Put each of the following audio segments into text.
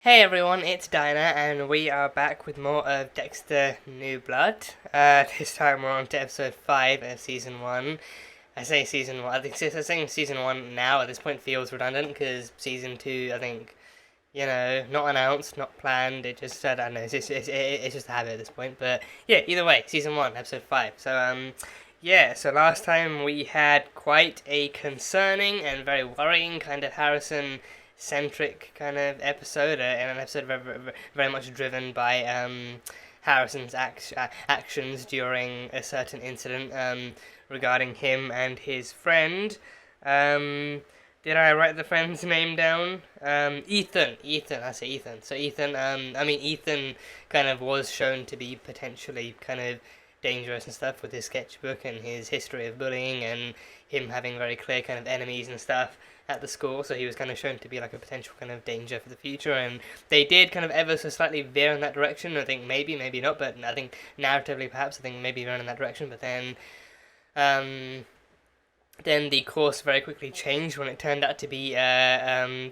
Hey everyone, it's Dinah, and we are back with more of Dexter New Blood. This time we're on to episode 5 of season 1. I say season 1, I think saying season 1 now at this point feels redundant because season 2, I think, not announced, not planned, it just, I don't know, it's just a habit at this point. But yeah, either way, season 1, episode 5. So last time we had quite a concerning and very worrying kind of Harrison centric kind of episode, and an episode very much driven by Harrison's actions during a certain incident regarding him and his friend. Did I write the friend's name down? Ethan. I say Ethan. So Ethan. Ethan kind of was shown to be potentially kind of dangerous and stuff with his sketchbook and his history of bullying and him having very clear kind of enemies and stuff at the school, so he was kind of shown to be like a potential kind of danger for the future, and they did kind of ever so slightly veer in that direction. I think maybe not, but I think narratively perhaps I think maybe veering in that direction, but then the course very quickly changed when it turned out to be Harrison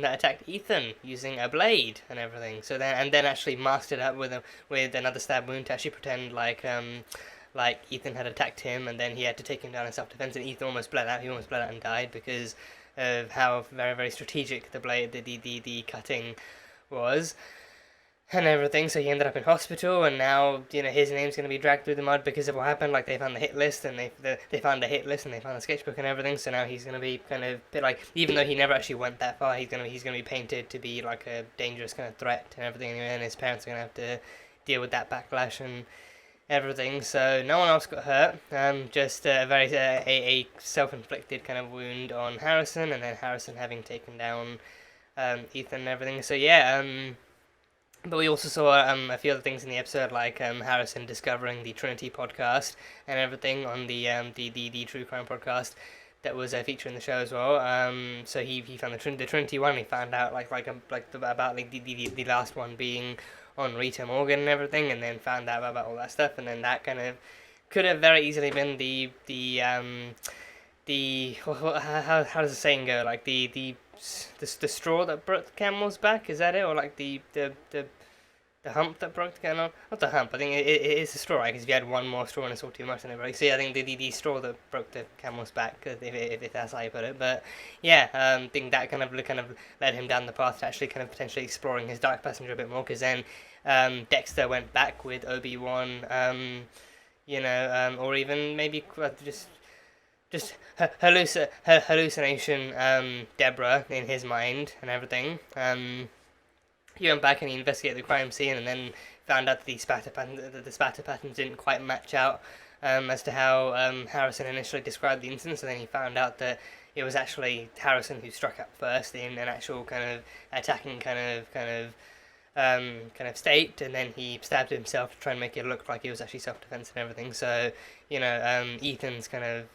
that attacked Ethan using a blade and everything. So then actually masked it up with another stab wound to actually pretend like Ethan had attacked him, and then he had to take him down in self-defense, and Ethan almost bled out. He almost bled out and died because of how very, very strategic the blade, the cutting was, and everything. So he ended up in hospital, and now his name's going to be dragged through the mud because of what happened. Like, they found the hit list, and they found the hit list, and they found the sketchbook and everything. So now he's going to be kind of bit like, even though he never actually went that far, he's going to be painted to be like a dangerous kind of threat and everything. And his parents are going to have to deal with that backlash and everything. So no one else got hurt. Just a self-inflicted kind of wound on Harrison, and then Harrison having taken down Ethan and everything. So yeah. But we also saw a few other things in the episode, like Harrison discovering the Trinity podcast and everything on the True Crime podcast that was a feature in the show as well. So he found the Trinity one. And he found out about the last one being on Rita Morgan and everything, and then found out about all that stuff, and then that kind of could have very easily been how does the saying go? Like the straw that broke the camel's back, is that it? Or like the hump that broke the camel? Not the hump, I think it is the straw, right? Because if you had one more straw and it's all too much, then it breaks. So yeah, I think the straw that broke the camel's back, if that's how you put it. But yeah, I think that kind of led him down the path to actually kind of potentially exploring his Dark Passenger a bit more, because then Dexter went back with Obi-Wan, or even maybe just hallucination Deborah in his mind and everything. He went back and he investigated the crime scene, and then found out that the spatter patterns didn't quite match out as to how Harrison initially described the incident. So then he found out that it was actually Harrison who struck up first in an actual kind of attacking kind of state, and then he stabbed himself to try and make it look like it was actually self-defense and everything. So Ethan's kind of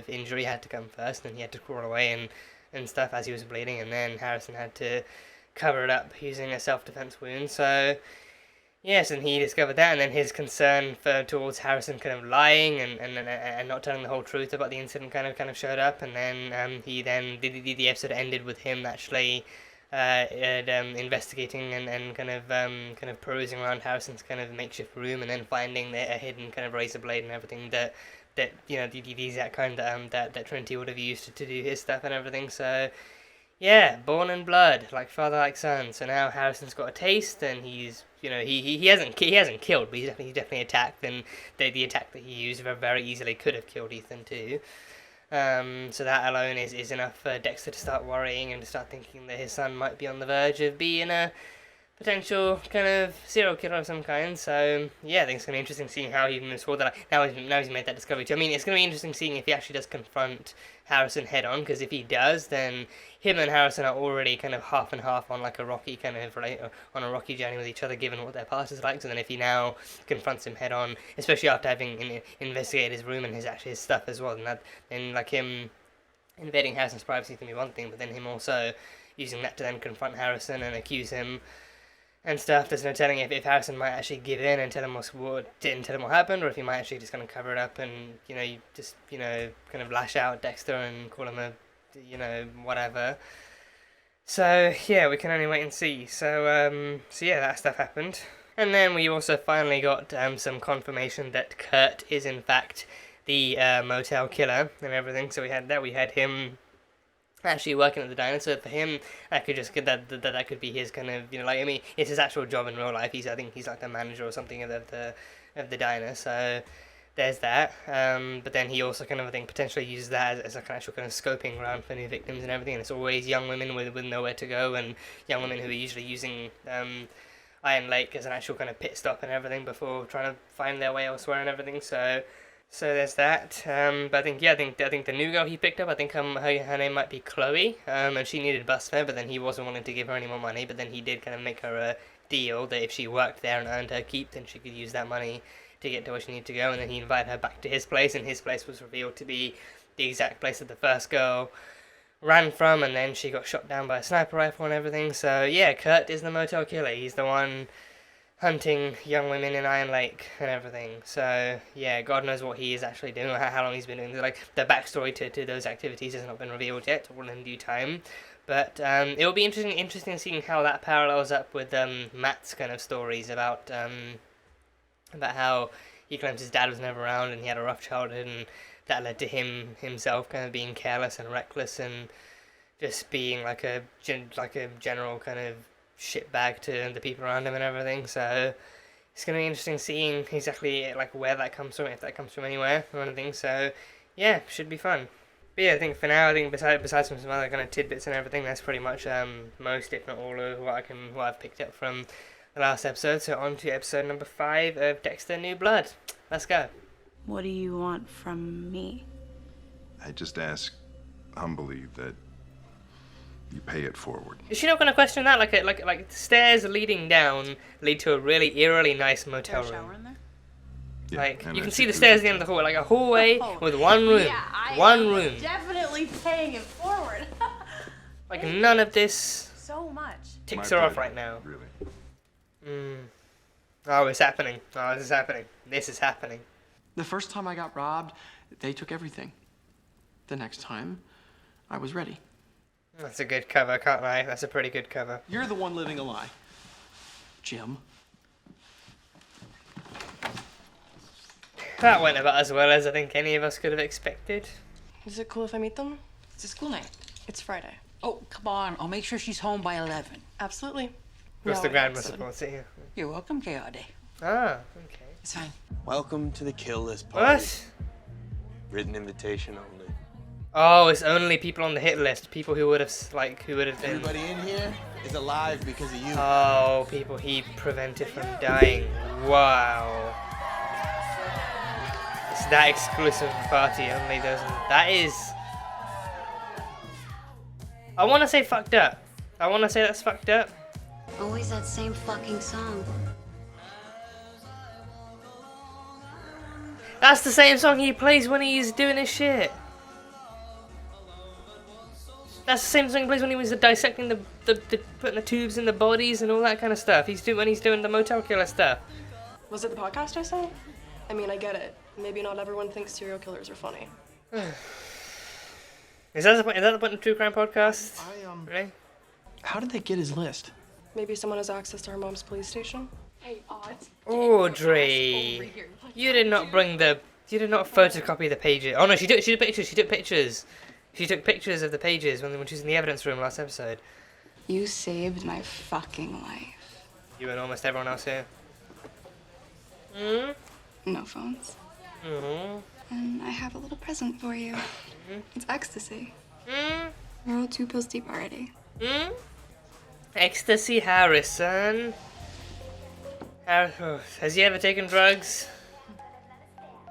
injury had to come first, and he had to crawl away and stuff as he was bleeding, and then Harrison had to cover it up using a self-defense wound. So yes, and he discovered that, and then his concern towards Harrison kind of lying and not telling the whole truth about the incident kind of showed up, and then the episode ended with him actually investigating and kind of perusing around Harrison's kind of makeshift room, and then finding a hidden kind of razor blade and everything that the exact kind that Trinity would have used to do his stuff and everything. So yeah, born in blood, like father, like son. So now Harrison's got a taste, and he's he hasn't killed, but he's definitely attacked, and the attack that he used very easily could have killed Ethan too. So that alone is enough for Dexter to start worrying and to start thinking that his son might be on the verge of being a potential kind of serial killer of some kind. So yeah, I think it's going to be interesting seeing how he moves forward. Now he's made that discovery too. I mean, it's going to be interesting seeing if he actually does confront Harrison head on, because if he does, then him and Harrison are already kind of half and half on like a rocky kind of on a rocky journey with each other, given what their past is like. So then if he now confronts him head on, especially after having investigated his room and his stuff as well, then like him invading Harrison's privacy can be one thing, but then him also using that to then confront Harrison and accuse him and stuff. There's no telling if Harrison might actually give in and tell him what happened, or if he might actually just kind of cover it up and kind of lash out at Dexter and call him a whatever. So yeah, we can only wait and see. So yeah, that stuff happened. And then we also finally got some confirmation that Kurt is in fact the motel killer and everything. So we had that. We had him actually working at the diner. So for him, that could just that could be his kind of, you know, like, I mean, it's his actual job in real life. I think he's like the manager or something of the diner. So there's that. But then he also kind of, I think, potentially uses that as like an actual kind of scoping ground for new victims and everything. And it's always young women with nowhere to go, and young women who are usually using Iron Lake as an actual kind of pit stop and everything before trying to find their way elsewhere and everything. So there's that. But I think the new girl he picked up, I think her name might be Chloe. And she needed bus fare, but then he wasn't willing to give her any more money. But then he did kind of make her a deal that if she worked there and earned her keep, then she could use that money to get to where she needed to go. And then he invited her back to his place, and his place was revealed to be the exact place that the first girl ran from, and then she got shot down by a sniper rifle and everything. So yeah, Kurt is the motel killer. He's the one hunting young women in Iron Lake and everything. So yeah, God knows what he is actually doing, or how long he's been doing. Like, the backstory to those activities has not been revealed yet, all in due time. But it will be interesting seeing how that parallels up with Matt's kind of stories about how he claims his dad was never around and he had a rough childhood, and that led to himself kind of being careless and reckless and just being like a general kind of shitbag to the people around him and everything. So it's going to be interesting seeing exactly like where that comes from, if that comes from anywhere or anything. So yeah, should be fun. But yeah, I think for now, I think besides some other kind of tidbits and everything, that's pretty much most, if not all, of what I've picked up from the last episode. So on to episode number 5 of Dexter: New Blood. Let's go. What do you want from me? I just ask humbly that you pay it forward. Is she not going to question that? Like stairs leading down lead to a really eerily nice motel room. Shower in there? Yeah, Like, you can see the stairs at the end of the hall, like a hallway with one room. Yeah, I one am room. definitely paying it forward. Like, none of this So much. ticks My her off pleasure, right now. Really. Oh, it's happening. Oh, this is happening. This is happening. The first time I got robbed, they took everything. The next time, I was ready. That's a good cover, can't lie. That's a pretty good cover. You're the one living a lie, Jim. That went about as well as I think any of us could have expected. Is it cool if I meet them? It's a school night. It's Friday. Oh, come on. I'll make sure she's home by 11. Absolutely. Of course, No, the grandma episode. supports it, yeah. You're welcome, KRD. Ah, okay. It's fine. Welcome to the Kill List party. What? Written invitation only. Oh, it's only people on the hit list. People who would have been... Everybody in here is alive because of you. Oh, people he prevented from dying. Wow. It's that exclusive party, only those... That is... I want to say fucked up. I want to say that's fucked up. Always that same fucking song. That's the same song he plays when he's doing his shit. That's the same song he plays when he was dissecting the putting the tubes in the bodies and all that kind of stuff. When he's doing the motel killer stuff. Was it the podcast I saw? I mean, I get it. Maybe not everyone thinks serial killers are funny. Is that the point of True Crime Podcast? Really? How did they get his list? Maybe someone has access to our mom's police station? Hey, odds. Audrey, you did not photocopy the pages. Oh no, she took pictures. She took pictures of the pages when she was in the evidence room last episode. You saved my fucking life. You and almost everyone else here. No phones. And I have a little present for you. It's ecstasy. We're all 2 pills deep already. Ecstasy Harrison. Has he ever taken drugs?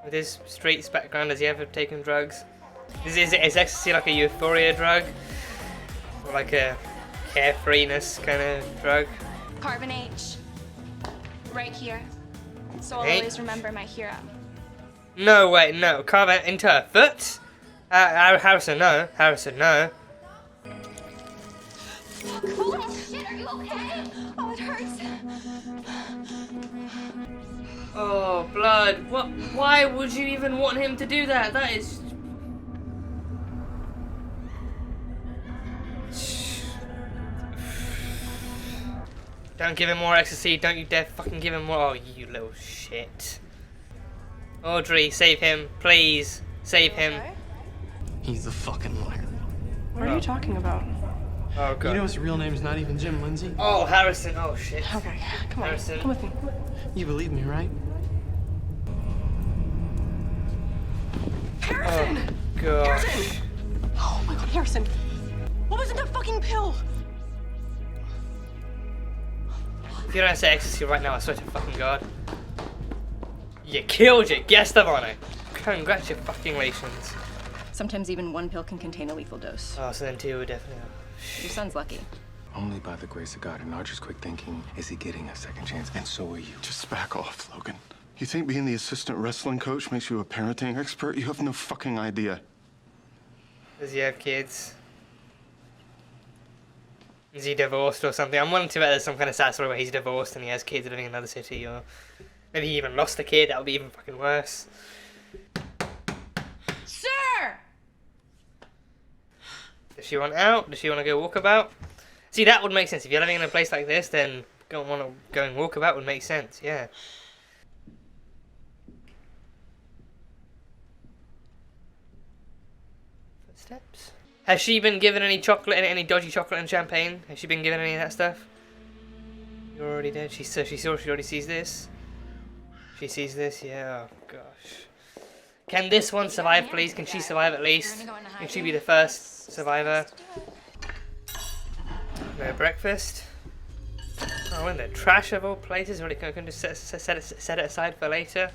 With his streets background, has he ever taken drugs? Is ecstasy like a euphoria drug? Or like a carefreeness kind of drug? Carbon H. Right here. So I'll H? always remember my hero. No, wait, no. Carve it into her foot? Harrison, no. Harrison, no. Holy shit, are you okay? Oh, it hurts. Oh, blood. What? Why would you even want him to do that? That is... Don't give him more ecstasy. Don't you dare fucking give him more. Oh, you little shit. Audrey, save him. Please. Save him. Okay. He's the fucking liar. What are you talking about? Oh, God. You know his real name's not even Jim Lindsay? Oh, Harrison. Oh, shit. Okay, come on. Harrison. Come with me. You believe me, right? Harrison! Oh, gosh. Harrison! Oh my God, Harrison! What was in that fucking pill? If you don't say ecstasy right now, I swear to fucking God. You killed your guest of honor. Congratulations. Sometimes even one pill can contain a lethal dose. Oh, so then two would definitely. Your son's lucky. Only by the grace of God and not just quick thinking is he getting a second chance, and so are you. Just back off, Logan. You think being the assistant wrestling coach makes you a parenting expert? You have no fucking idea. Does he have kids? Is he divorced or something? I'm wanting to bet there's some kind of sad story where he's divorced and he has kids living in another city, or maybe he even lost a kid. That would be even fucking worse. Sir! Does she want out? Does she want to go walkabout? See, that would make sense. If you're living in a place like this, then going want to go and walkabout would make sense. Yeah. Footsteps. Has she been given any chocolate, any dodgy chocolate and champagne? Has she been given any of that stuff? You're already dead. She already sees this. She sees this. Yeah. Oh gosh. Can this one survive, please? Can she survive at least? Can she be the first survivor? No breakfast. Oh, in the trash of all places. Really, can I just set it aside for later?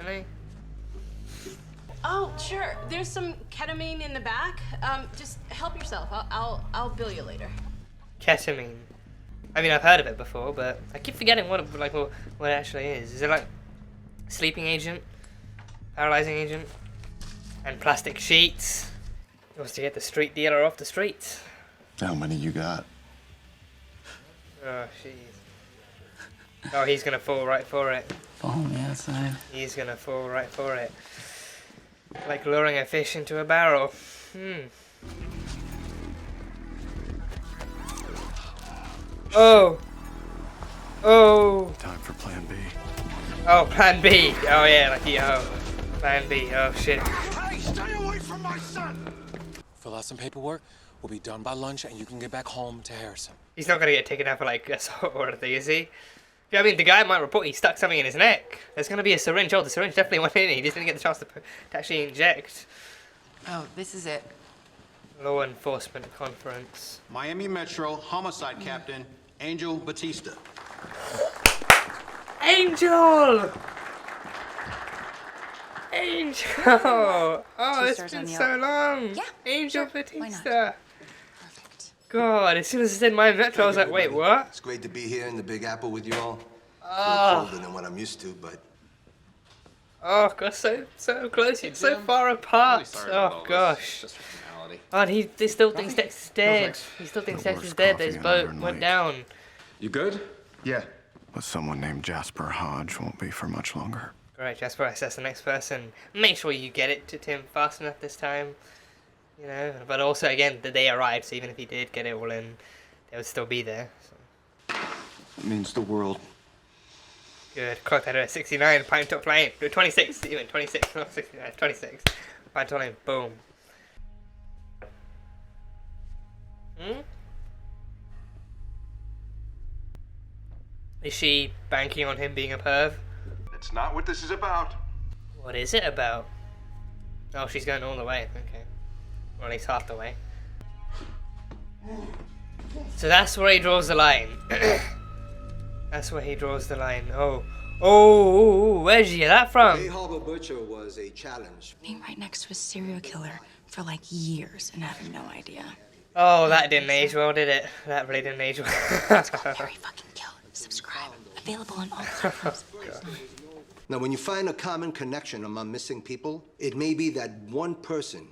Really? Oh, sure. There's some ketamine in the back. Just help yourself. I'll bill you later. Ketamine. I mean, I've heard of it before, but I keep forgetting what it actually is. Is it like sleeping agent, paralyzing agent, and plastic sheets? He wants to get the street dealer off the streets. How many you got? Oh, jeez. Oh, he's gonna fall right for it. Follow me outside. He's gonna fall right for it. Like luring a fish into a barrel. Oh. Oh. Time for plan B. Oh, plan B. Oh, yeah, like, plan B. Oh, shit. Hey, stay away from my son! Fill out some paperwork. We'll be done by lunch, and you can get back home to Harrison. He's not gonna get taken out for, like, assault or anything, is he? Yeah, I mean, the guy might report he stuck something in his neck. There's gonna be a syringe. Oh, the syringe definitely went in. He just didn't get the chance to actually inject. Oh, this is it. Law enforcement conference. Miami Metro Homicide Captain Angel Batista. Angel! Angel! Oh, it's been so long. Yeah, Angel sure. Batista. God, as soon as I said my Metro, I was like, wait, what? It's great to be here in the Big Apple with you all. Oh. Colder than what I'm used to, but Oh, God, so close, yet so far apart. Oh, gosh. Oh, and he still thinks Dexter's dead. He still thinks Dexter's dead. His boat went down. You good? Yeah. But someone named Jasper Hodge won't be for much longer. Great, Jasper, assess the next person. Make sure you get it to Tim fast enough this time. You know, but also, again, the day arrived, so even if he did get it all in, they would still be there. So. It means the world. Good. Clock that at 69. Pine top lane. 26. Even 26. Not 69. 26. Pine top lane. Boom. Is she banking on him being a perv? That's not what this is about. What is it about? Oh, she's going all the way. Okay. Or at least half the way. So that's where he draws the line. That's where he draws the line. Oh, where'd you get that from? Bay Harbor Butcher was a challenge. Being right next to a serial killer for like years and having no idea. Oh, that didn't age well, did it? That really didn't age well. Let's go, Harry fucking kill. Subscribe. Available on all platforms. Now, when you find a common connection among missing people, it may be that one person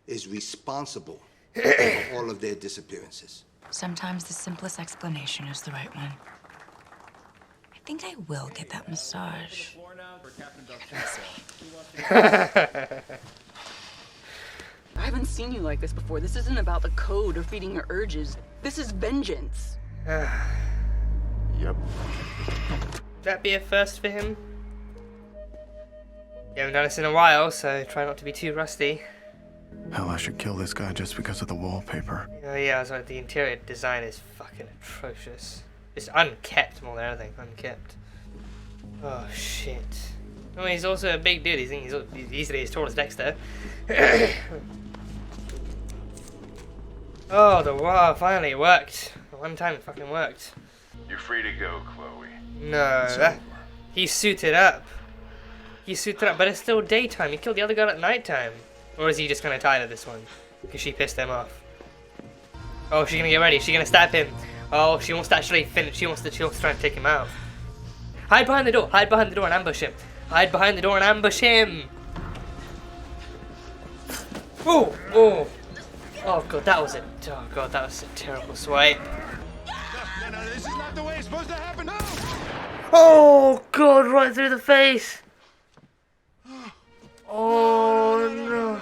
is responsible for all of their disappearances. Sometimes the simplest explanation is the right one. I think I will get that massage. You're gonna miss me. I haven't seen you like this before. This isn't about the code or feeding your urges. This is vengeance. You Yep. Would that be a first for him? You haven't done this in a while, so try not to be too rusty. Hell, I should kill this guy just because of the wallpaper. Oh yeah, I was like, the interior design is fucking atrocious. It's unkept more than anything, unkept. Oh shit. Oh, he's also a big dude. He's easily as tall as Dexter. Oh, the wow, finally it worked. The one time it fucking worked. You're free to go, Chloe. No, he's suited up. He's suited up, but it's still daytime. He killed the other girl at nighttime. Or is he just kind of tired of this one? Because she pissed him off. Oh, she's gonna get ready. She's gonna stab him. Oh, she wants to actually finish. She wants to try and take him out. Hide behind the door. Hide behind the door and ambush him. Hide behind the door and ambush him. Oh, oh. Oh god, that was a terrible swipe. No, this is not the way it's supposed to happen. No. Oh god, right through the face. Oh no.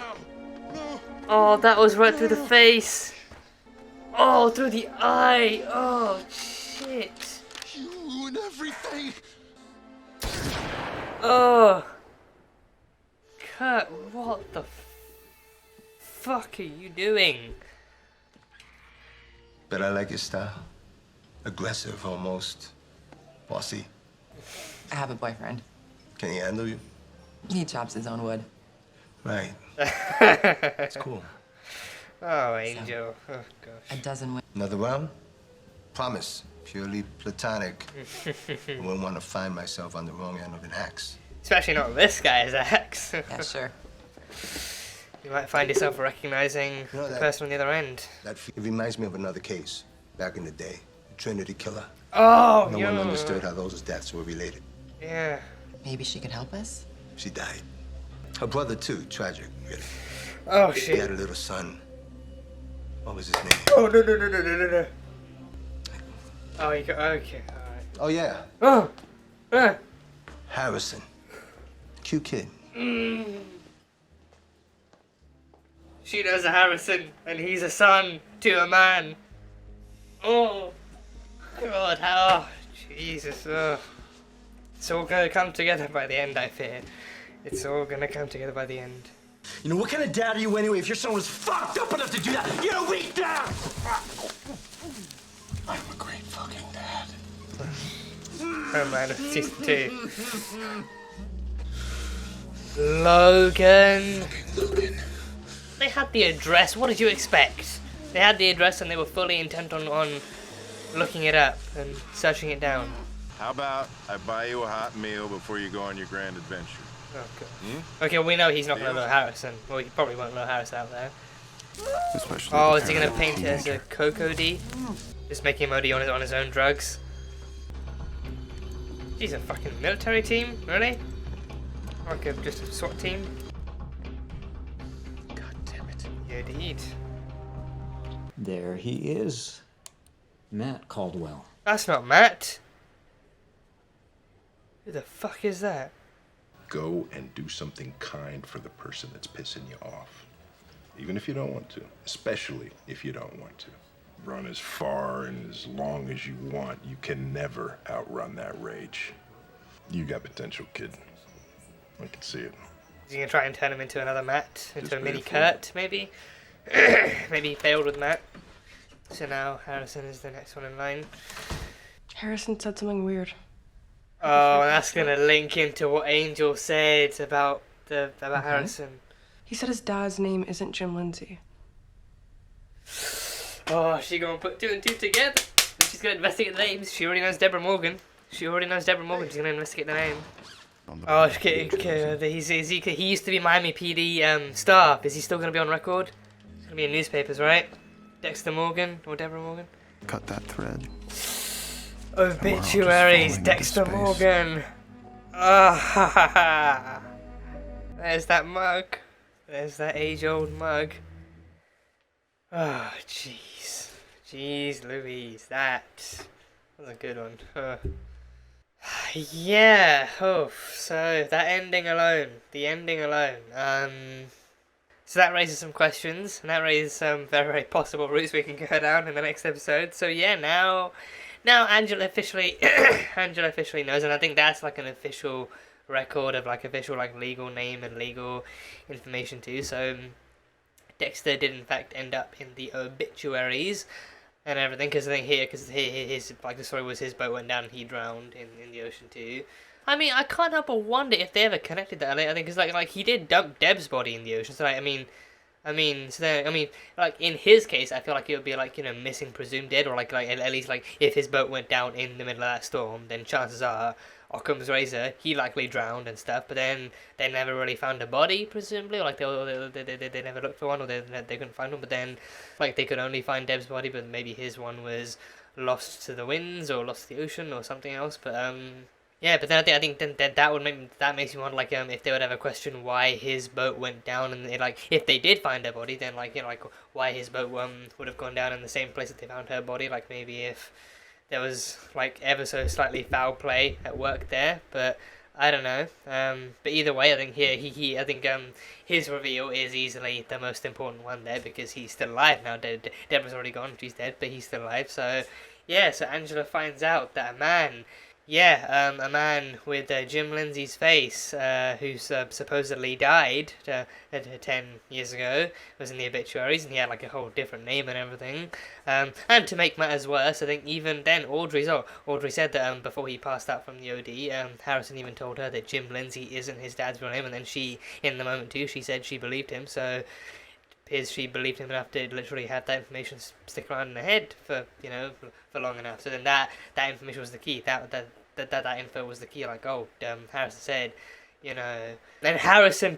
Oh, that was right through the face. Oh, through the eye. Oh shit. You ruined everything. Oh. Kurt, what the fuck are you doing? But I like your style. Aggressive, almost. Bossy. I have a boyfriend. Can he handle you? He chops his own wood. Right. It's cool. Oh, Angel. Oh, gosh. A dozen women. Another round? Promise. Purely platonic. I wouldn't want to find myself on the wrong end of an axe. Especially not this guy's axe. Yeah, sure. You might find yourself recognizing the person on the other end. It reminds me of another case back in the day. The Trinity Killer. Oh, no one understood how those deaths were related. Yeah. Maybe she could help us? She died. Her brother, too. Tragic, really. Oh, He shit. had a little son. What was his name? Oh, no. Oh, you got... Okay, alright. Oh, yeah. Oh! Harrison. Cute kid. She knows a Harrison, and he's a son to a man. Oh, God, how... Jesus, oh. It's all gonna come together by the end, I fear. It's all gonna come together by the end. You know, what kind of dad are you anyway if your son was fucked up enough to do that? You're a weak dad! I'm a great fucking dad. Oh man, season 2. Logan. They had the address. What did you expect? They had the address and they were fully intent on looking it up and searching it down. How about I buy you a hot meal before you go on your grand adventure? Oh, God. Okay, well, we know he's not going to know Harrison. Well, he probably won't know Harrison out there. Especially Oh, is he going to paint it as a Coco D? Just make him OD on his own drugs? He's a fucking military team? Really? Like just a SWAT team? God damn it. Yeah, indeed. There he is. Matt Caldwell. That's not Matt. Who the fuck is that? Go and do something kind for the person that's pissing you off. Even if you don't want to. Especially if you don't want to. Run as far and as long as you want. You can never outrun that rage. You got potential, kid. I can see it. Is he gonna try and turn him into another Matt? Into a mini beautiful. Kurt, maybe? Maybe he failed with Matt. So now Harrison is the next one in line. Harrison said something weird. Oh, and that's gonna link into what Angel said about Harrison. He said his dad's name isn't Jim Lindsay. Oh, she gonna put 2 and 2 together. She's gonna investigate the names. She already knows Deborah Morgan. She's gonna investigate the name. Oh, okay. He used to be Miami PD staff. Is he still gonna be on record? It's gonna be in newspapers, right? Dexter Morgan or Deborah Morgan? Cut that thread. Obituaries, Dexter Morgan. Ah, there's that mug. There's that age-old mug. Oh, jeez. Jeez Louise, that was a good one. Yeah, oh, so that ending alone. So that raises some questions, and that raises some very, very possible routes we can go down in the next episode. So yeah, now now Angela officially Angela officially knows, and I think that's like an official record of like official like legal name and legal information too. So Dexter did in fact end up in the obituaries and everything, because I think his like the story was his boat went down and he drowned in the ocean too. I mean, I can't help but wonder if they ever connected that. I think because like he did dump Deb's body in the ocean, so like, I mean, like in his case, I feel like it would be like, you know, missing, presumed dead, or like at least like if his boat went down in the middle of that storm, then chances are Occam's razor, he likely drowned and stuff. But then they never really found a body, presumably, or like they never looked for one, or they couldn't find one. But then like they could only find Deb's body, but maybe his one was lost to the winds or lost to the ocean or something else. But yeah, but then I think that makes me wonder, like, if they would ever question why his boat went down, and like if they did find her body, then like, you know, like why his boat would have gone down in the same place that they found her body. Like maybe if there was like ever so slightly foul play at work there, but I don't know. But either way, I think I think his reveal is easily the most important one there, because he's still alive now. Deborah's already gone, she's dead, but he's still alive. So yeah, so Angela finds out that a man with Jim Lindsay's face, who supposedly died 10 years ago, was in the obituaries, and he had like a whole different name and everything. And to make matters worse, I think even then Audrey said that before he passed out from the OD, Harrison even told her that Jim Lindsay isn't his dad's real name, and then she, in the moment too, she said she believed him. So she believed him enough to literally have that information stick around in her head for, you know, for long enough. So then that information was the key. That info was the key. Like, Harrison said, you know, and Harrison,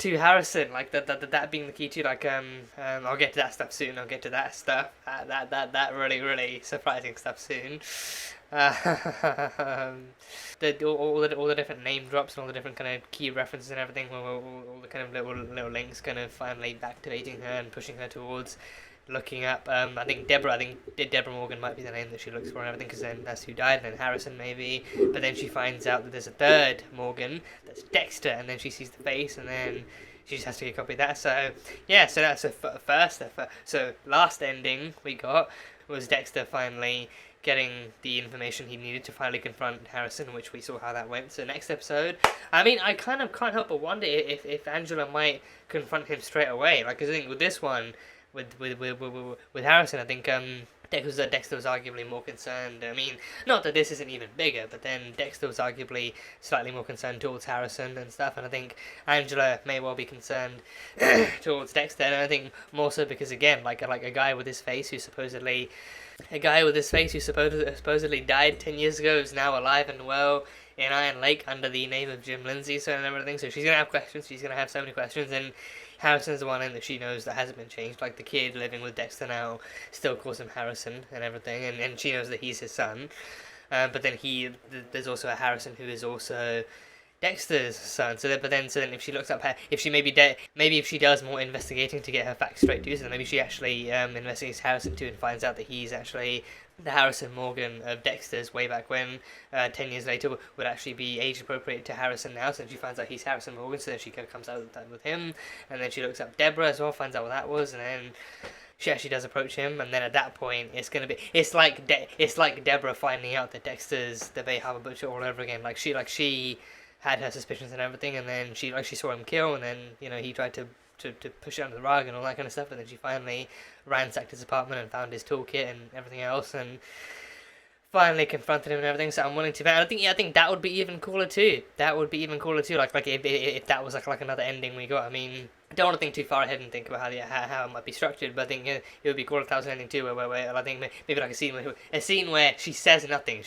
like that being the key too. Like, I'll get to that stuff soon. That really surprising stuff soon. All the different name drops and all the different kind of key references and everything, all the kind of little links kind of finally activating her and pushing her towards looking up. I think Deborah Morgan might be the name that she looks for and everything, because then that's who died, and then Harrison maybe. But then she finds out that there's a third Morgan, that's Dexter, and then she sees the face, and then she just has to get a copy of that. So yeah, so that's so last ending we got was Dexter finally getting the information he needed to finally confront Harrison, which we saw how that went. So next episode, I mean, I kind of can't help but wonder if Angela might confront him straight away. Like, 'cause I think with this one, with Harrison, I think Dexter was arguably more concerned. I mean, not that this isn't even bigger, but then Dexter was arguably slightly more concerned towards Harrison and stuff, and I think Angela may well be concerned towards Dexter, and I think more so because, again, like a guy with his face who supposedly died 10 years ago is now alive and well in Iron Lake under the name of Jim Lindsay, so and everything. So she's gonna have questions. She's gonna have so many questions, and Harrison's the one name that she knows that hasn't been changed. Like, the kid living with Dexter now still calls him Harrison and everything, and she knows that he's his son. But then there's also a Harrison who is also Dexter's son. So then if she looks up if she does more investigating to get her facts straight too, so then maybe she actually investigates Harrison too and finds out that he's actually the Harrison Morgan of Dexter's way back when, 10 years later, would actually be age appropriate to Harrison now. So then she finds out he's Harrison Morgan, so then she kind of comes out with him, and then she looks up Deborah as well, finds out what that was, and then she actually does approach him, and then at that point it's like Deborah finding out that Dexter's the Bay Harbor Butcher all over again. Like she had her suspicions and everything, and then she saw him kill, and then, you know, he tried to push it under the rug and all that kind of stuff, and then she finally ransacked his apartment and found his toolkit and everything else, and finally confronted him and everything. So I'm willing to bet. I think that would be even cooler too. Like if that was like another ending we got. I mean, I don't want to think too far ahead and think about how it might be structured, but I think it would be cool if that was an ending too, where I think maybe like a scene where she says nothing,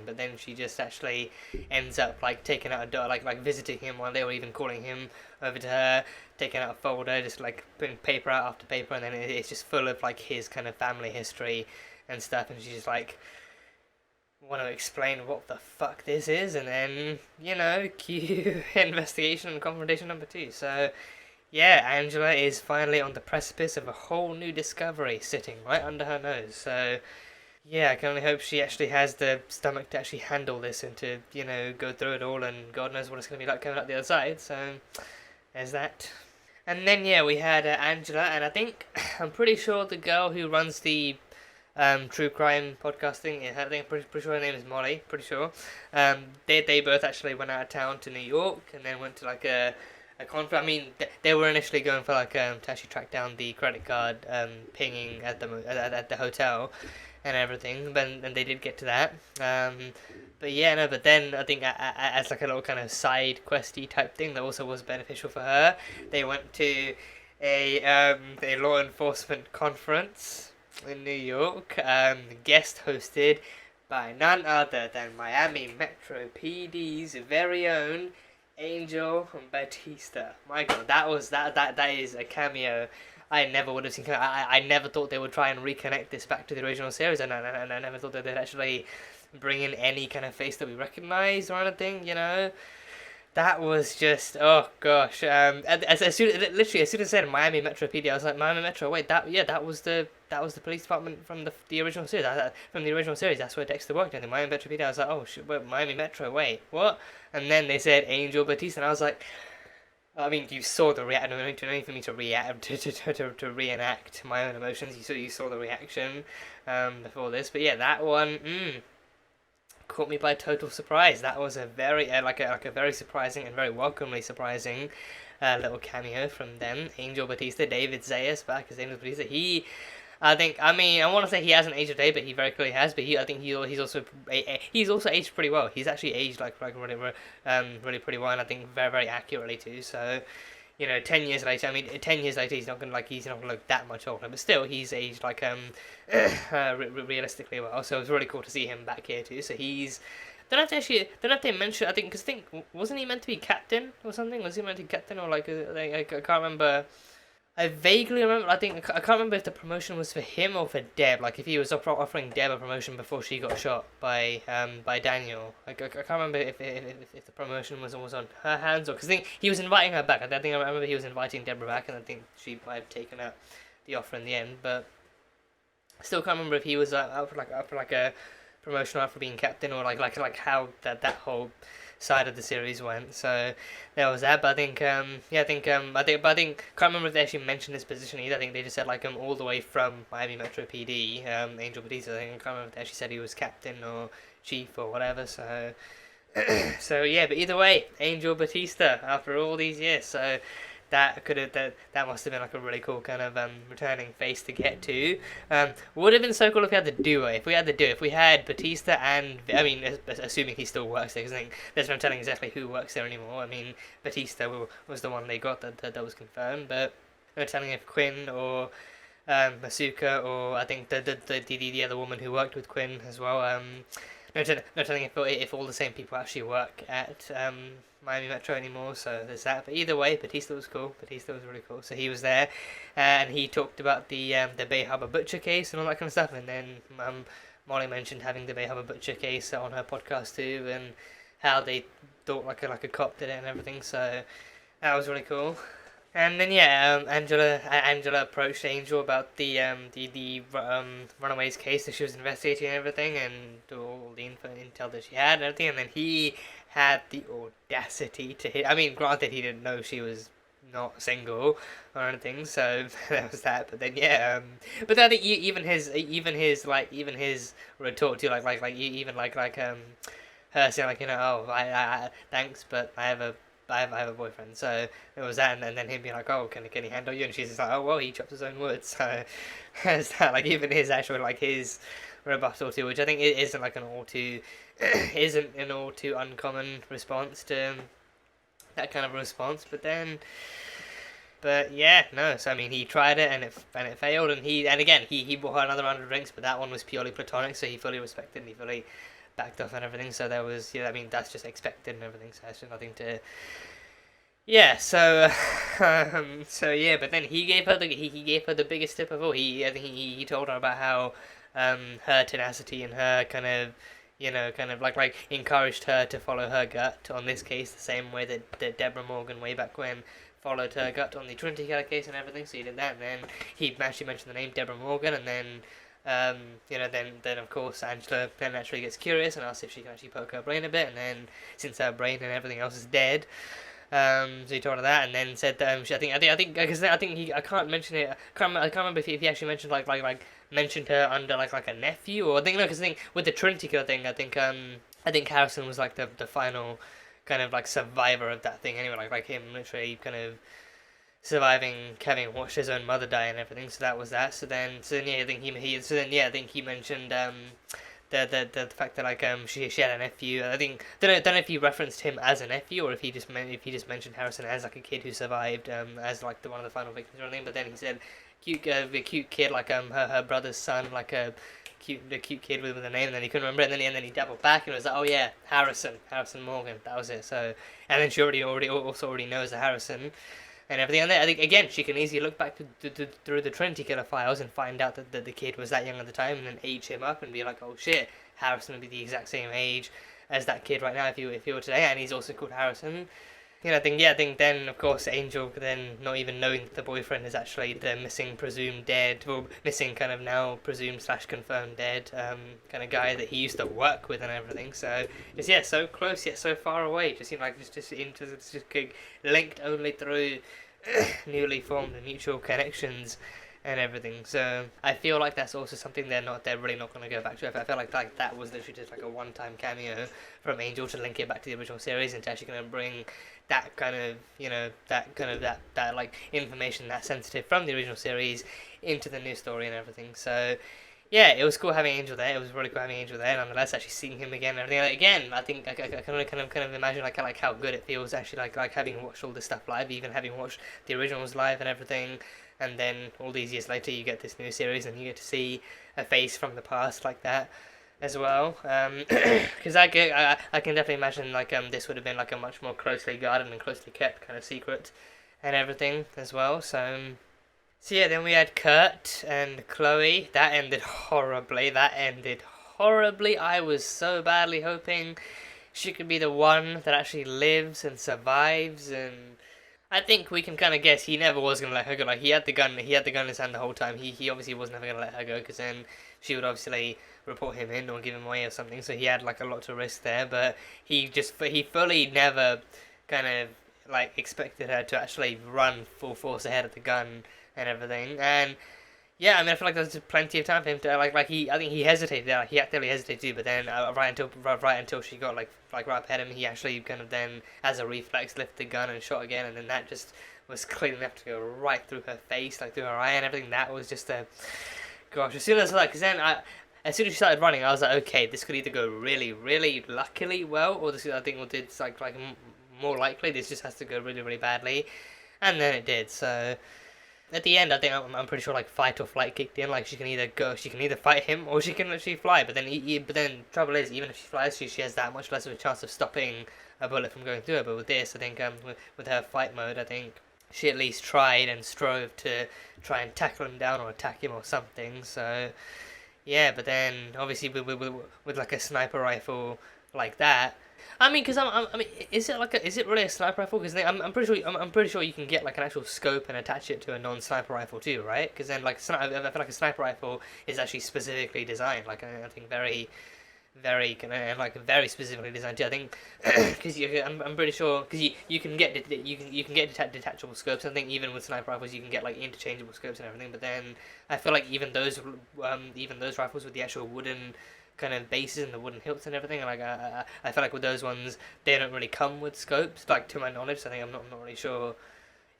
but then she just actually ends up like taking out a door, like visiting him one day, or even calling him over to her, taking out a folder, just like putting paper out after paper, and then it's just full of like his kind of family history and stuff, and she's just like, want to explain what the fuck this is, and then, you know, cue investigation and confrontation number 2. So yeah, Angela is finally on the precipice of a whole new discovery sitting right under her nose. So yeah, I can only hope she actually has the stomach to actually handle this and to, you know, go through it all, and God knows what it's going to be like coming out the other side. So there's that. And then yeah, we had Angela, and I'm pretty sure the girl who runs the true crime podcasting. I think pretty sure her name is Molly. Pretty sure. They both actually went out of town to New York and then went to like a conference. I mean, they were initially going for like to actually track down the credit card pinging at the hotel and everything. But then they did get to that. But yeah, no. But then I think as like a little kind of side questy type thing that also was beneficial for her, they went to a law enforcement conference in New York, guest hosted by none other than Miami Metro PD's very own Angel Batista. My God, that is a cameo I never would have seen. I never thought they would try and reconnect this back to the original series, and I never thought that they'd actually bring in any kind of face that we recognize or anything, you know. That was just, oh gosh. As soon as it said Miami Metro PD, I was like, Miami Metro. Wait, that was the police department from the original series. From the original series, that's where Dexter worked. And the Miami Metro PD, I was like, oh shit, wait, Miami Metro. Wait, what? And then they said Angel Batista, and I was like, I mean, you saw the reaction. No need for me to react to reenact my own emotions. You saw the reaction before this, but yeah, that one. Caught me by total surprise. That was a very like a very surprising and very welcomely surprising little cameo from them. Angel Batista, David Zayas back as Angel Batista. I want to say he hasn't aged a day, but he very clearly has. But I think he's also aged pretty well. He's actually aged like really pretty well, and I think very very accurately too. So, you know, 10 years later, I mean, 10 years later, he's not gonna look that much older, but still, he's aged like realistically well. So it was really cool to see him back here too. So he's don't have to mention. I think wasn't he meant to be captain or something? Was he meant to be captain or like I can't remember. I vaguely remember. I can't remember if the promotion was for him or for Deb. Like if he was offering Deb a promotion before she got shot by Daniel. I can't remember if the promotion was on her hands or because he was inviting her back. I remember he was inviting Deborah back, and I think she might have taken up the offer in the end. But I still can't remember if he was up for a promotion or for being captain or like how that whole side of the series went. So there was that, but I think can't remember if they actually mentioned his position either. I think they just said like all the way from Miami Metro PD, Angel Batista. I can't remember if they actually said he was captain or chief or whatever. So so yeah, but either way, Angel Batista after all these years. So that must have been like a really cool kind of returning face to get to. Would have been so cool if we had the duo. If we had Batista and assuming he still works there, because there's no telling exactly who works there anymore. I mean, Batista was the one they got that was confirmed, but no telling if Quinn or Masuka or I think the other woman who worked with Quinn as well. No telling if all the same people actually work at Miami Metro anymore, so there's that. But either way, Batista was cool. Batista was really cool. So he was there, and he talked about the Bay Harbor Butcher case and all that kind of stuff. And then Molly mentioned having the Bay Harbor Butcher case on her podcast too, and how they thought like a cop did it and everything. So that was really cool. And then Angela approached Angel about the Runaways case that she was investigating and everything, and all the intel that she had and everything. And then he had the audacity to hit. I mean, granted, he didn't know she was not single or anything, so there was that. But then but I think even his retort to her saying like, you know, I thanks, but I have a boyfriend. So there was that, and then him being like, oh, can he handle you? And she's just like, oh well, he chops his own wood. So there's that. Like even his actual his rebuttal to, which I think isn't an all too uncommon response to that kind of response. But yeah, no. So I mean, he tried it and it failed, and he bought her another round of drinks, but that one was purely platonic. So he fully respected and he fully backed off and everything. So there was, I mean, that's just expected and everything. So that's just nothing to. Yeah. So yeah, but then he gave her the biggest tip of all. I think he told her about how her tenacity and her kind of like encouraged her to follow her gut on this case the same way that Deborah Morgan way back when followed her gut on the Trinity Killer case and everything. So he did that, and then he actually mentioned the name Deborah Morgan, and then then of course Angela then naturally gets curious and asks if she can actually poke her brain a bit, and then since her brain and everything else is dead, so he told her that, and then said that I can't mention it. I can't remember if he actually mentioned like mentioned her under like a nephew, or I think no, because I think with the Trinity Killer thing, I think Harrison was like the final kind of like survivor of that thing anyway, like him literally kind of surviving having watched his own mother die and everything. So that was that. So then yeah, I think I think he mentioned the fact that like she had a nephew. I think don't know if he referenced him as a nephew or if he just mentioned Harrison as like a kid who survived as like one of the final victims or anything. But then he said the cute kid like her brother's son, like the cute kid with a name, and then he couldn't remember it, and then he doubled back and it was like, oh yeah, Harrison Morgan, that was it. So and then she already knows the Harrison and everything. And then I think again she can easily look back through the Trinity Killer files and find out that the kid was that young at the time, and then age him up and be like, oh shit, Harrison would be the exact same age as that kid right now if he were today, and he's also called Harrison. I think then of course Angel, then not even knowing that the boyfriend is actually the missing presumed dead, or missing kind of now presumed / confirmed dead kind of guy that he used to work with and everything. So just so close yet so far away. Just linked only through newly formed mutual connections and everything. So I feel like that's also something they're really not going to go back to. I feel like that was literally just like a one-time cameo from Angel to link it back to the original series, and to actually going to bring that kind of that like information that's sensitive from the original series into the new story and everything. So yeah, it was cool having Angel there. It was really cool having Angel there. Nonetheless, actually seeing him again and everything. Like, again, I think I can only kind of imagine like how good it feels actually like having watched all this stuff live, even having watched the originals live and everything. And then all these years later, you get this new series, and you get to see a face from the past like that as well. Because I can definitely imagine like this would have been like a much more closely guarded and closely kept kind of secret and everything as well. So yeah, then we had Kurt and Chloe. That ended horribly. I was so badly hoping she could be the one that actually lives and survives, and I think we can kind of guess he never was going to let her go. Like, he had the gun in his hand the whole time. He obviously was never going to let her go, because then she would obviously report him in or give him away or something. So he had like a lot to risk there, but he fully never kind of like expected her to actually run full force ahead of the gun and everything. And yeah, I mean, I feel like there's plenty of time for him to I think he hesitated. He actively hesitated too, but then right until she got like right up ahead of him, he actually kind of then, as a reflex, lifted the gun and shot again, and then that just was clean enough to go right through her face, like through her eye and everything. That was just a gosh. As soon as as soon as she started running, I was like, okay, this could either go really, really luckily well, or this I think did like more likely this just has to go really, really badly, and then it did. So at the end, I think I'm pretty sure like fight or flight kicked in. Like she can either fight him or she can literally fly. But then trouble is, even if she flies, she has that much less of a chance of stopping a bullet from going through her. But with this, I think with her fight mode, I think she at least tried and strove to try and tackle him down or attack him or something. So yeah, but then obviously with like a sniper rifle like that. I mean, because is it really a sniper rifle? Because I'm pretty sure you can get like an actual scope and attach it to a non-sniper rifle too, right? Because then like I feel like a sniper rifle is actually specifically designed, like I think very specifically designed too. I think because I'm pretty sure because you can get detachable scopes. I think even with sniper rifles you can get like interchangeable scopes and everything. But then I feel like even those rifles with the actual wooden kind of bases and the wooden hilts and everything, like I feel like with those ones they don't really come with scopes, like to my knowledge. So I think I'm not really sure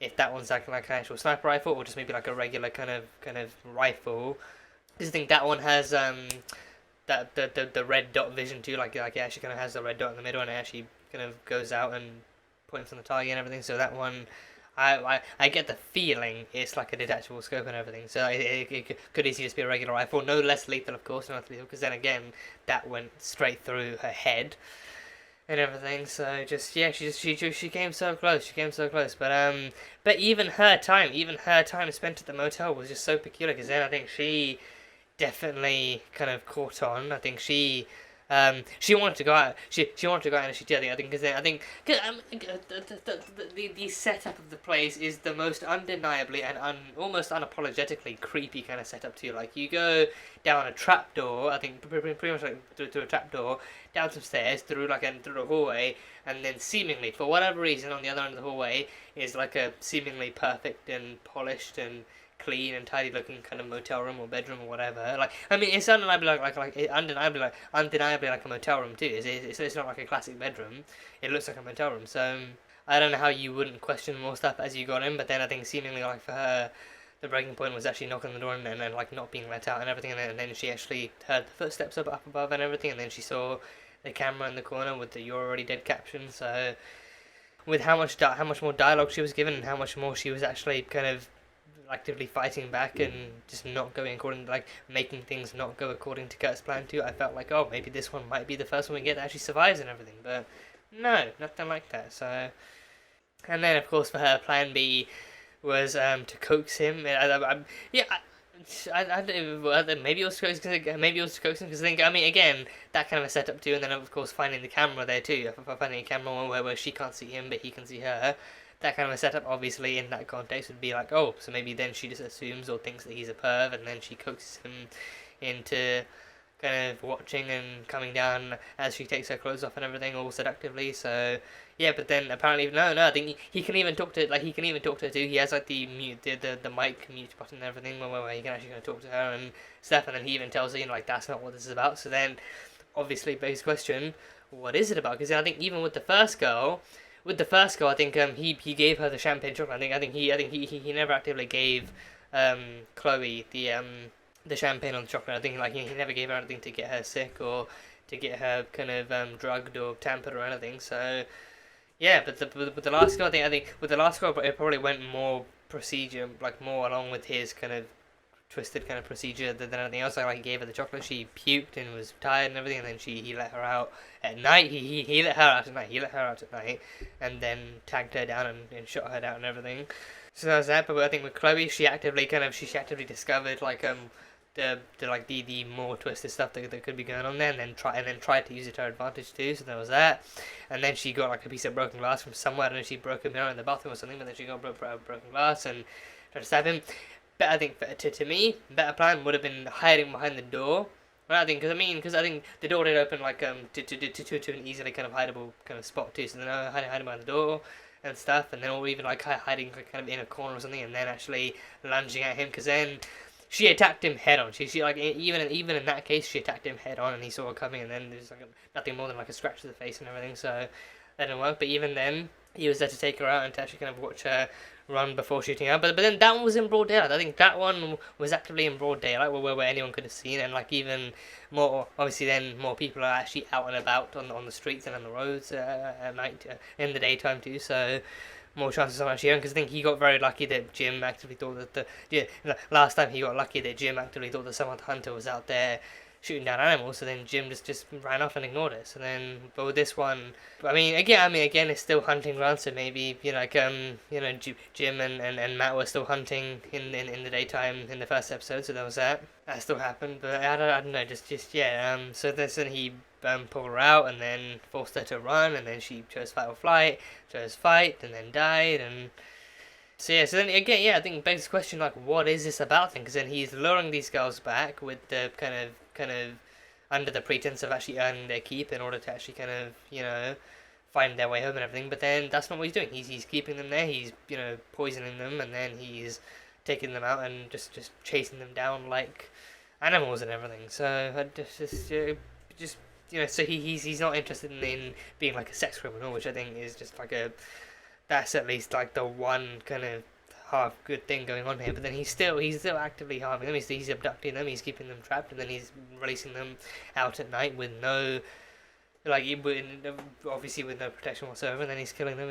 if that one's like an actual sniper rifle or just maybe like a regular kind of rifle. Because I think that one has that the red dot vision too, like it actually kind of has the red dot in the middle and it actually kind of goes out and points on the target and everything. So that one, I get the feeling it's like a detachable scope and everything. So it could easily just be a regular rifle, no less lethal of course, because then again that went straight through her head and everything. So just yeah, she came so close. But even her time spent at the motel was just so peculiar, because then I think she definitely kind of caught on. I think she wanted to go out. She wanted to go out, and she did. I think the setup of the place is the most undeniably and almost unapologetically creepy kind of setup too. Like you go down a trapdoor. I think pretty much like through a trapdoor, down some stairs, through a hallway, and then seemingly for whatever reason on the other end of the hallway is like a seemingly perfect and polished and clean and tidy looking kind of motel room or bedroom or whatever. Like, I mean, it's undeniably undeniably like a motel room too. It's not like a classic bedroom. It looks like a motel room. So I don't know how you wouldn't question more stuff as you got in. But then I think seemingly like for her, the breaking point was actually knocking on the door and then like not being let out and everything. And then she actually heard the footsteps up above and everything. And then she saw the camera in the corner with the "You're already dead" caption. So with how much more dialogue she was given and how much more she was actually kind of actively fighting back and just not going according, like making things not go according to Kurt's plan too, I felt like, oh, maybe this one might be the first one we get that actually survives and everything, but no, nothing like that. So, and then of course for her, plan B was to coax him. Maybe it was to coax him because I think, I mean, again, that kind of a setup too, and then of course finding the camera there too, finding a camera where she can't see him but he can see her. That kind of a setup, obviously, in that context would be like, oh, so maybe then she just assumes or thinks that he's a perv, and then she coaxes him into kind of watching and coming down as she takes her clothes off and everything, all seductively. So yeah, but then apparently no, I think he can even talk to her too. He has like the mute, the mic mute button and everything, where he can actually kind of talk to her and stuff, and then he even tells her, you know, like that's not what this is about. So then, obviously, begs the question, what is it about? Because I think even with the first girl, I think he gave her the champagne chocolate. I think he never actively gave Chloe the champagne or the chocolate. I think like he never gave her anything to get her sick or to get her kind of drugged or tampered or anything. So yeah, but the last girl, I think with the last girl, it probably went more procedure, like more along with his kind of twisted kind of procedure than anything else. Like he gave her the chocolate, she puked and was tired and everything, and then he let her out at night. He let her out at night. He let her out at night, and then tagged her down and shot her down and everything. So that was that. But I think with Chloe, she actively discovered like the more twisted stuff that could be going on there, and then tried to use it to her advantage too. So there was that, and then she got like a piece of broken glass from somewhere, and she broke him out in the bathroom or something. But then she got broken glass and tried to stab him. But I think to me, better plan would have been hiding behind the door. Well, I think because I think the door did open like to an easily kind of hideable kind of spot too. So then hiding behind the door and stuff, and then or even like hiding kind of in a corner or something, and then actually lunging at him. Because then she attacked him head on. She like even in that case she attacked him head on, and he saw her coming, and then there's like nothing more than like a scratch to the face and everything. So that didn't work. But even then, he was there to take her out and to actually kind of watch her run before shooting her. But then that one was in broad daylight. I think that one was actively in broad daylight where anyone could have seen, and like even more obviously then more people are actually out and about on the streets and on the roads at night in the daytime too. So more chances of actually hearing, because I think he got very lucky that Jim actively thought that last time he got lucky that Jim actively thought that some other hunter was out there shooting down animals, so then Jim just ran off and ignored it. So then, but with this one, I mean, again, it's still hunting ground, so maybe, Jim and Matt were still hunting in the daytime in the first episode, so there was that. That still happened, but I don't know, so then he pulled her out and then forced her to run, and then she chose fight or flight, and then died, and so then again, I think it begs the question, like, what is this about then? Because then he's luring these girls back with the kind of under the pretense of actually earning their keep in order to actually kind of, find their way home and everything. But then that's not what he's doing. He's keeping them there. He's, poisoning them, and then he's taking them out and just chasing them down like animals and everything. So so he's not interested in being like a sex criminal, which I think is just like that's at least like the one kind of half good thing going on here. But then he's still actively harming them. He's abducting them, he's keeping them trapped, and then he's releasing them out at night with no, like, obviously with no protection whatsoever, and then he's killing them.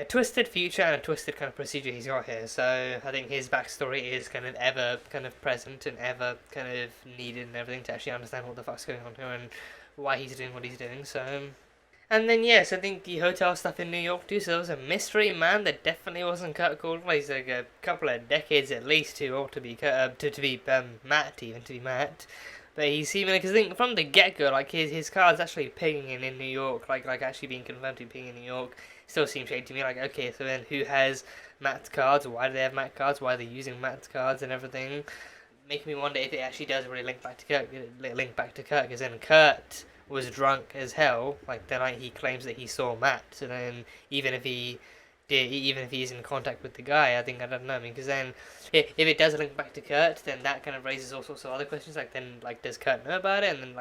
A twisted future and a twisted kind of procedure he's got here. So I think his backstory is kind of ever kind of present and ever kind of needed and everything to actually understand what the fuck's going on here and why he's doing what he's doing. So, and then yes, I think the hotel stuff in New York too. So there was a mystery man that definitely wasn't Kurt Caldwell. He's like a couple of decades at least too old to be Matt. But he's seemingly, because I think from the get-go, like his card's actually pinging in New York, like actually being confirmed to be pinging in New York. Still seems shady to me. Like, okay, so then who has Matt's cards? Why do they have Matt's cards? Why are they using Matt's cards and everything? Making me wonder if it actually does really link back to Kurt. Because then Kurt was drunk as hell, like the night he claims that he saw Matt. So then, even if he even if he's in contact with the guy. I don't know. I mean, because then if it does link back to Kurt, then that kind of raises all sorts of other questions. Like then, like, does Kurt know about it? And then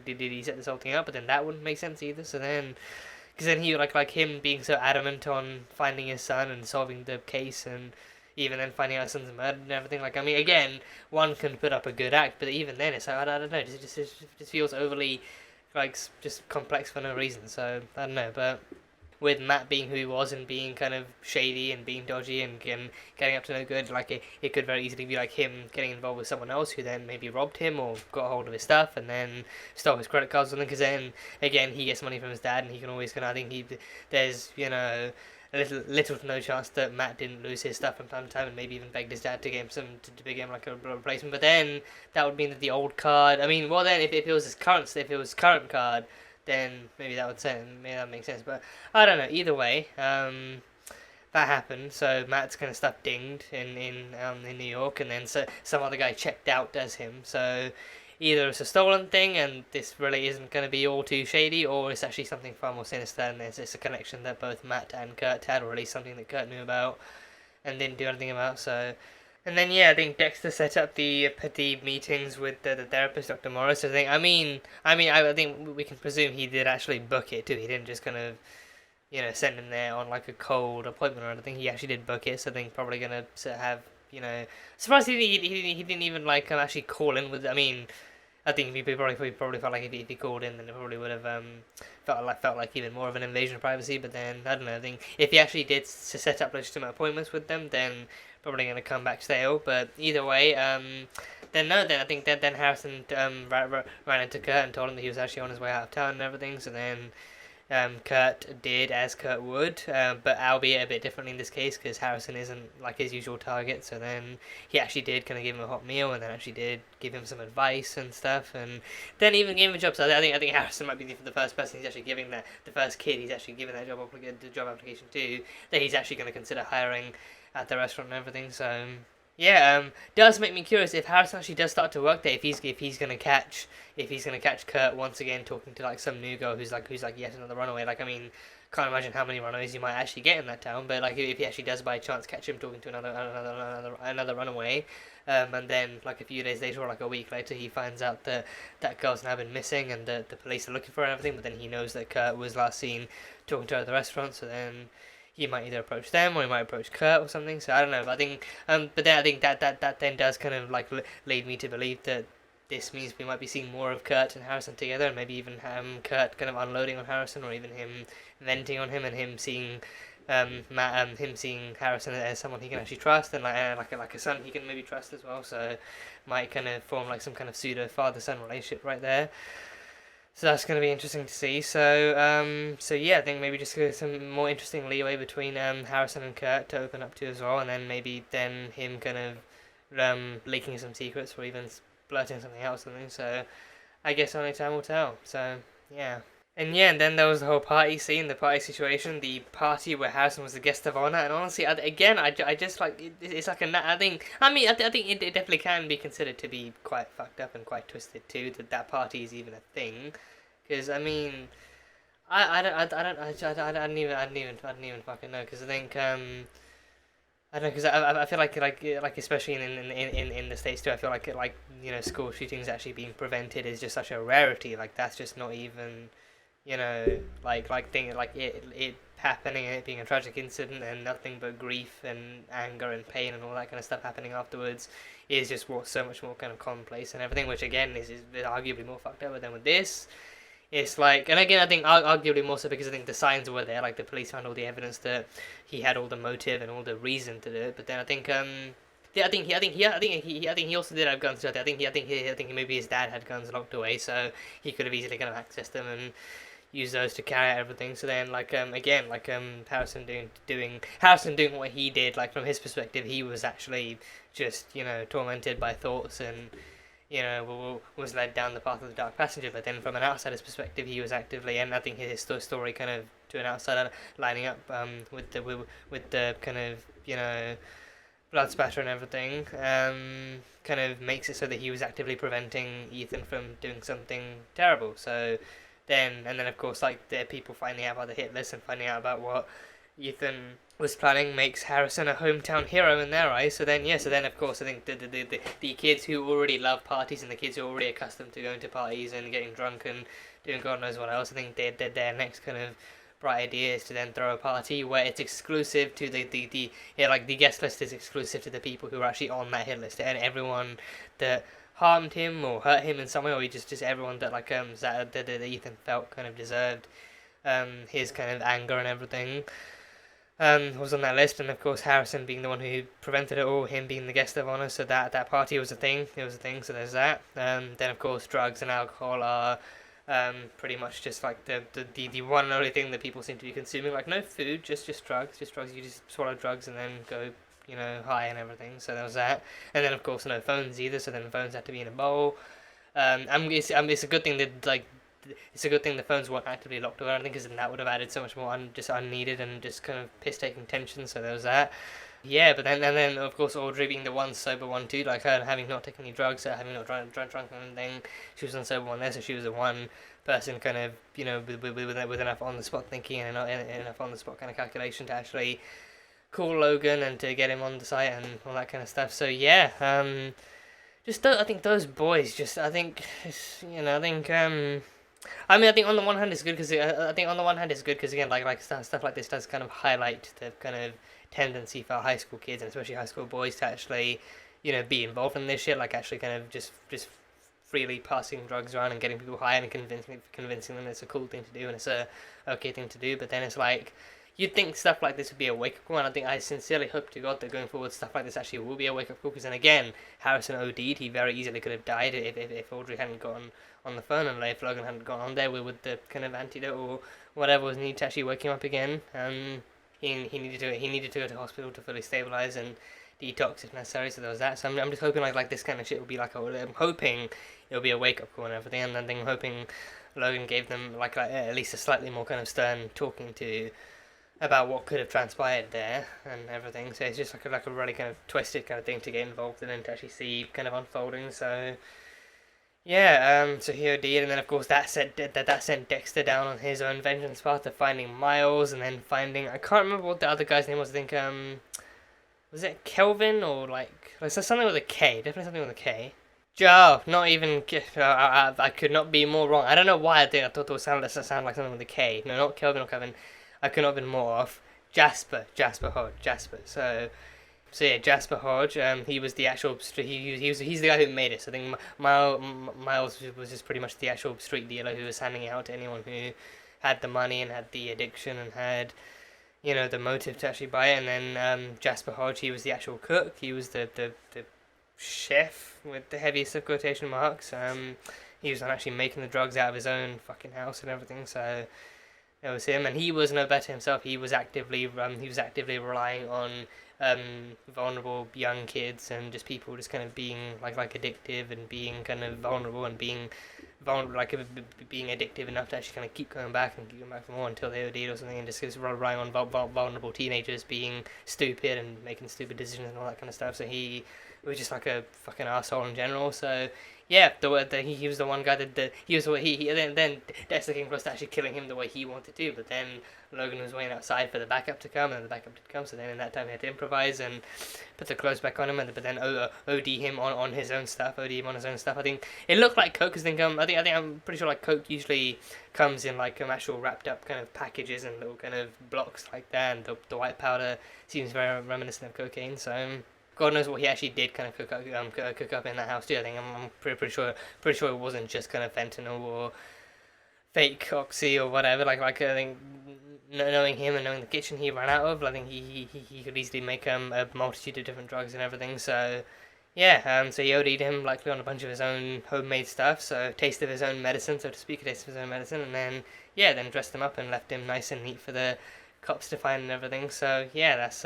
did he set this whole thing up? But then that wouldn't make sense either. So then, because then he like him being so adamant on finding his son and solving the case, and even then finding out his son's murdered and everything. Like, I mean, again, one can put up a good act, but even then, it's like, I don't know. It just feels overly like just complex for no reason. So I don't know, but with Matt being who he was and being kind of shady and being dodgy and getting up to no good, like it could very easily be like him getting involved with someone else who then maybe robbed him or got hold of his stuff and then stole his credit cards or something, because then again he gets money from his dad and he can always I think there's a little to no chance that Matt didn't lose his stuff from time to time and maybe even begged his dad to get him to give him like a replacement. But then that would mean that the old card, I mean, well then if it was his current card, then maybe that makes sense. But I don't know. Either way, that happened. So Matt's kind of stuff dinged in New York, and then so some other guy checked out as him. So either it's a stolen thing, and this really isn't going to be all too shady, or it's actually something far more sinister, and it's a connection that both Matt and Kurt had, or at least something that Kurt knew about and didn't do anything about. So. And then I think Dexter set up the meetings with the therapist, Dr. Morris. I think we can presume he did actually book it too. He didn't just kind of, send him there on like a cold appointment or anything. He actually did book it. So I think probably gonna have, surprised he didn't even like actually call in with. I mean, I think he probably felt like if he called in, then it probably would have felt like even more of an invasion of privacy. But then I don't know. I think if he actually did set up legitimate appointments with them, then probably going to come back stale. But either way, then I think then Harrison ran into Kurt and told him that he was actually on his way out of town and everything. So then Kurt did as Kurt would, but albeit a bit differently in this case because Harrison isn't like his usual target. So then he actually did kind of give him a hot meal, and then actually did give him some advice and stuff, and then even gave him a job. So I think Harrison might be the first person he's actually giving the first kid he's actually given that job application to, that he's actually going to consider hiring at the restaurant and everything. So does make me curious if Harrison actually does start to work there, if he's gonna catch Kurt once again talking to like some new girl who's like yet another runaway. Like, I mean, can't imagine how many runaways you might actually get in that town, but like if he actually does by chance catch him talking to another runaway, and then like a few days later or like a week later he finds out that that girl's now been missing and the police are looking for her and everything, but then he knows that Kurt was last seen talking to her at the restaurant, so then he might either approach them or he might approach Kurt or something. So I don't know. But I think, but then I think that then does kind of like lead me to believe that this means we might be seeing more of Kurt and Harrison together, and maybe even Kurt kind of unloading on Harrison, or even him venting on him, and him seeing him seeing Harrison as someone he can actually trust, and like a son he can maybe trust as well. So might kind of form like some kind of pseudo father-son relationship right there. So that's going to be interesting to see. So I think maybe just some more interesting leeway between Harrison and Kurt to open up to as well, and then maybe then him kind of leaking some secrets or even blurting something out or something. So I guess only time will tell. So yeah. And then there was the whole party scene, the party situation, the party where Harrison was the guest of honor. And honestly, I just like it's like I think it definitely can be considered to be quite fucked up and quite twisted too. That party is even a thing, because I mean, I don't even fucking know, because I think I don't know, because I feel like especially in the States too, I feel like school shootings actually being prevented is just such a rarity. Like that's just not even. It happening and it being a tragic incident and nothing but grief and anger and pain and all that kind of stuff happening afterwards is just what's so much more kind of commonplace and everything, which again is arguably more fucked up. But then with this, it's like, and again I think arguably more so because I think the signs were there, like the police found all the evidence that he had all the motive and all the reason to do it. But then I think I think he also did have guns. I think maybe his dad had guns locked away, so he could have easily kind of accessed them and use those to carry out everything. So then, Harrison doing what he did, like from his perspective, he was actually just tormented by thoughts and was led down the path of the dark passenger. But then from an outsider's perspective, he was actively, and I think his story kind of to an outsider lining up with the kind of blood spatter and everything, kind of makes it so that he was actively preventing Ethan from doing something terrible. So then of course, like the people finding out about the hit list and finding out about what Ethan was planning makes Harrison a hometown hero in their eyes. So then of course I think the kids who already love parties and the kids who are already accustomed to going to parties and getting drunk and doing God knows what else, I think their next kind of bright idea is to then throw a party where it's exclusive to the guest list is exclusive to the people who are actually on that hit list, and everyone that harmed him or hurt him in some way, or just everyone that that Ethan felt kind of deserved his kind of anger and everything was on that list. And of course Harrison being the one who prevented it all, him being the guest of honor, so that party was a thing. It was a thing, so there's that. Then of course drugs and alcohol are pretty much just like the one and only thing that people seem to be consuming. Like no food, just drugs. You just swallow drugs and then go, high and everything. So there was that. And then of course no phones either, so then the phones had to be in a bowl. It's a good thing that it's a good thing the phones weren't actively locked away, I think, because then that would have added so much more unneeded and just kind of piss-taking tension, so there was that. Yeah, but then of course Audrey being the one sober one too, like her having not taken any drugs, having not drunk and anything, she was on sober one there, so she was the one person kind of, with enough on-the-spot thinking and enough on-the-spot kind of calculation to actually call Logan and to get him on the site and all that kind of stuff. So yeah, I think those boys I think on the one hand it's good because again, like stuff like this does kind of highlight the kind of tendency for high school kids and especially high school boys to actually, be involved in this shit, like actually kind of just freely passing drugs around and getting people high and convincing them it's a cool thing to do and it's a okay thing to do. But then it's like, you'd think stuff like this would be a wake-up call, and I think I sincerely hope to God that going forward stuff like this actually will be a wake-up call, because then again, Harrison OD'd, he very easily could have died if Audrey hadn't gotten on the phone and if Logan hadn't gone on there with the kind of antidote or whatever was needed to actually wake him up again. He needed to go to hospital to fully stabilize and detox if necessary, so there was that. So I'm just hoping like this kind of shit will be like I'm hoping it'll be a wake-up call and everything, and then I'm hoping Logan gave them like at least a slightly more kind of stern talking to about what could have transpired there and everything. So it's just like a really kind of twisted kind of thing to get involved in and to actually see kind of unfolding. So yeah, so he OD'd, and then of course that sent Dexter down on his own vengeance path of finding Miles, and then finding, I can't remember what the other guy's name was. I think was it Kelvin or like something with a K? Definitely something with a K. Joe, not even. I could not be more wrong. I don't know why I thought it would sound like something with a K. No, not Kelvin or Kevin. I could not have been more off. Jasper Hodge. So yeah, Jasper Hodge. He was the actual. He's the guy who made it. So I think Miles was just pretty much the actual street dealer who was handing it out to anyone who had the money and had the addiction and had, the motive to actually buy it. And then Jasper Hodge, he was the actual cook. He was the chef with the heaviest of quotation marks. He was actually making the drugs out of his own fucking house and everything. So it was him, and he was no better himself. He was actively relying on vulnerable young kids and just people just kind of being like addictive and being kind of vulnerable and being addictive enough to actually kind of keep going back for more until they OD'd or something, and just relying on vulnerable teenagers being stupid and making stupid decisions and all that kind of stuff. So he was just like a fucking asshole in general. So yeah, he was the one guy then Dexter came close to actually killing him the way he wanted to, but then Logan was waiting outside for the backup to come, and the backup did come, so then in that time he had to improvise and put the clothes back on him, but then OD him on his own stuff. I think it looked like coke, because I'm pretty sure like coke usually comes in like actual wrapped up kind of packages and little kind of blocks like that, and the white powder seems very reminiscent of cocaine. So God knows what he actually did kind of cook up in that house too. I think I'm pretty sure it wasn't just kind of fentanyl or fake oxy or whatever. Like I think knowing him and knowing the kitchen he ran out of, I think he could easily make a multitude of different drugs and everything. So yeah, so he OD'd him likely on a bunch of his own homemade stuff. So taste of his own medicine, so to speak, and then dressed him up and left him nice and neat for the cops to find and everything. So yeah, that's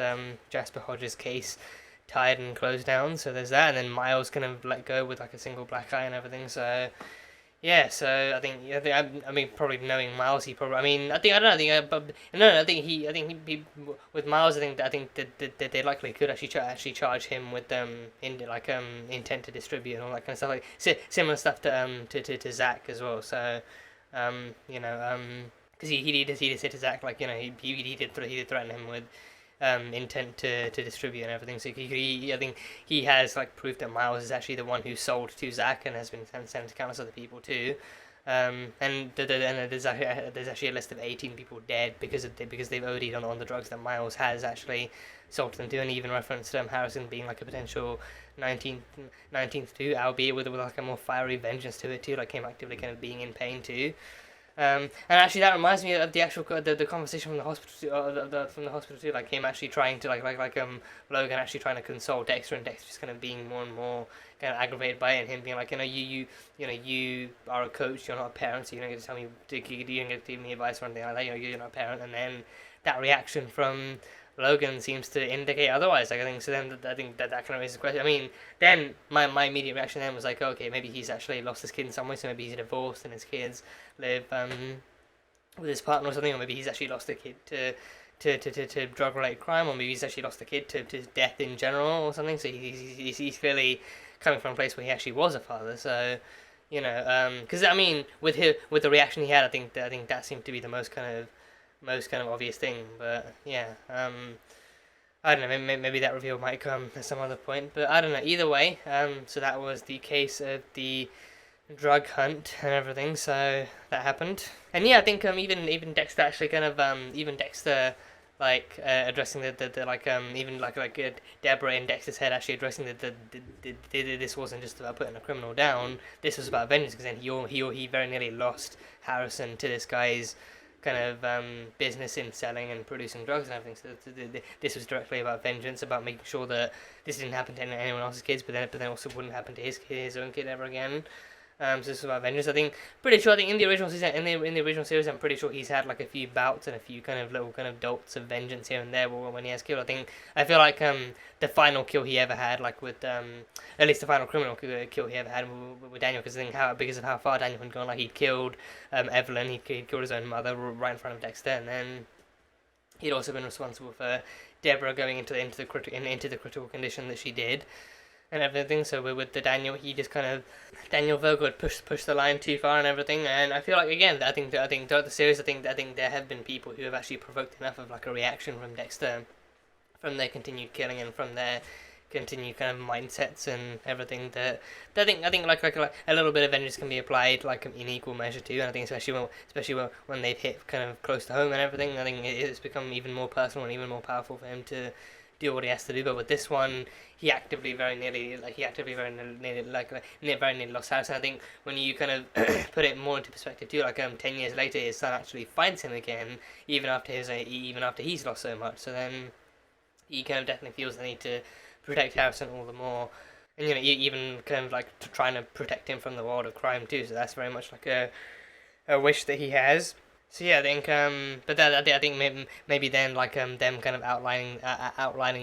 Jasper Hodge's case tied and closed down, so there's that. And then Miles kind of let go with like a single black eye and everything. So yeah, so I think probably knowing Miles, he probably with Miles, I think that they likely could actually charge him with intent to distribute and all that kind of stuff, like similar stuff to Zach as well. So because he did say to Zach, like, you know, he did threaten him with intent to distribute and everything. So I think he has like proof that Miles is actually the one who sold to Zach and has been sent to countless other people too. And there's actually a list of 18 people dead because they've OD'd on the drugs that Miles has actually sold to them to, and even referenced Harrison being like a potential 19th too, albeit with like a more fiery vengeance to it too, like him actively kind of being in pain too. And actually that reminds me of the actual the conversation from the hospital too, like him actually trying to like Logan actually trying to console Dexter, and Dexter just kind of being more and more kind of aggravated by it, and him being like, you are a coach, you're not a parent, so you don't get to tell me, you don't get to give me advice or anything like that, you're not a parent. And then that reaction from Logan seems to indicate otherwise. Like, I think so. Then I think that kind of raises the question. I mean, then my immediate reaction then was like, okay, maybe he's actually lost his kid in some way. So maybe he's divorced and his kids live with his partner or something, or maybe he's actually lost a kid to drug related crime, or maybe he's actually lost a kid to death in general or something. So he's clearly coming from a place where he actually was a father. So, you know, because I mean, with the reaction he had, I think that seemed to be the most kind of obvious thing. But yeah, I don't know, maybe that reveal might come at some other point, but I don't know. Either way, so that was the case of the drug hunt and everything, so that happened. And yeah, I think even Dexter actually kind of Dexter like addressing the like even like Deborah in Dexter's head actually addressing the this wasn't just about putting a criminal down, this was about vengeance, because then he very nearly lost Harrison to this guy's kind of business in selling and producing drugs and everything. So this was directly about vengeance, about making sure that this didn't happen to anyone else's kids, but then also wouldn't happen to his own kid ever again. So this is about vengeance. I think in the original season, in the original series, I'm pretty sure he's had like a few bouts and a few kind of little kind of dolts of vengeance here and there when he has killed. I feel like the final kill he ever had, like with at least the final criminal kill he ever had with Daniel, because of how far Daniel had gone. Like he'd killed Evelyn, he'd killed his own mother right in front of Dexter, and then he'd also been responsible for Deborah going into the critical condition that she did. And everything. So with the Daniel, he just kind of Daniel Vogel had pushed the line too far and everything. And I feel like again, I think throughout the series, I think there have been people who have actually provoked enough of like a reaction from Dexter, from their continued killing and from their continued kind of mindsets and everything, that I think like a little bit of vengeance can be applied like in equal measure too. And I think especially when they've hit kind of close to home and everything, I think it's become even more personal and even more powerful for him to do what he has to do. But with this one, he actively very nearly lost Harrison. I think when you kind of put it more into perspective too, like 10 years later, his son actually finds him again, even after he's lost so much. So then he kind of definitely feels the need to protect Harrison all the more, and you know, even kind of like trying to protect him from the world of crime too. So that's very much like a wish that he has. So yeah, I think, but that I think maybe then like them kind of outlining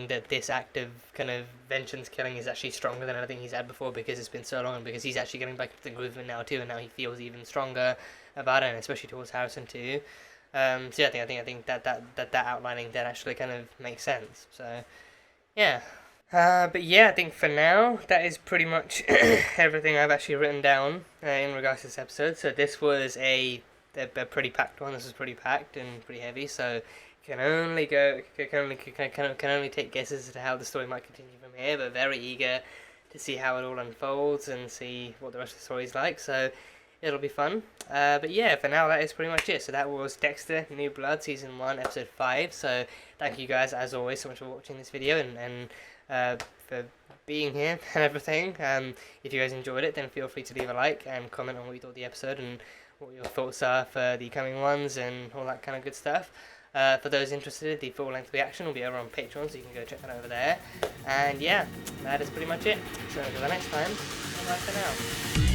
that this act of kind of vengeance killing is actually stronger than anything he's had before, because it's been so long, and because he's actually getting back into the groove of it now too, and now he feels even stronger about it, and especially towards Harrison too. So yeah, I think that outlining that actually kind of makes sense. So yeah. But yeah, I think for now, that is pretty much everything I've actually written down in regards to this episode. So this was a pretty packed one. This is pretty packed and pretty heavy, so can only take guesses as to how the story might continue from here, but very eager to see how it all unfolds and see what the rest of the story's like, so it'll be fun. But yeah, for now that is pretty much it. So that was Dexter New Blood Season 1 Episode 5, so thank you guys as always so much for watching this video and for being here and everything. If you guys enjoyed it, then feel free to leave a like and comment on what you thought of the episode and what your thoughts are for the coming ones and all that kind of good stuff. For those interested, the full length reaction will be over on Patreon, so you can go check that over there. And yeah, that is pretty much it. So until the next time, bye for now.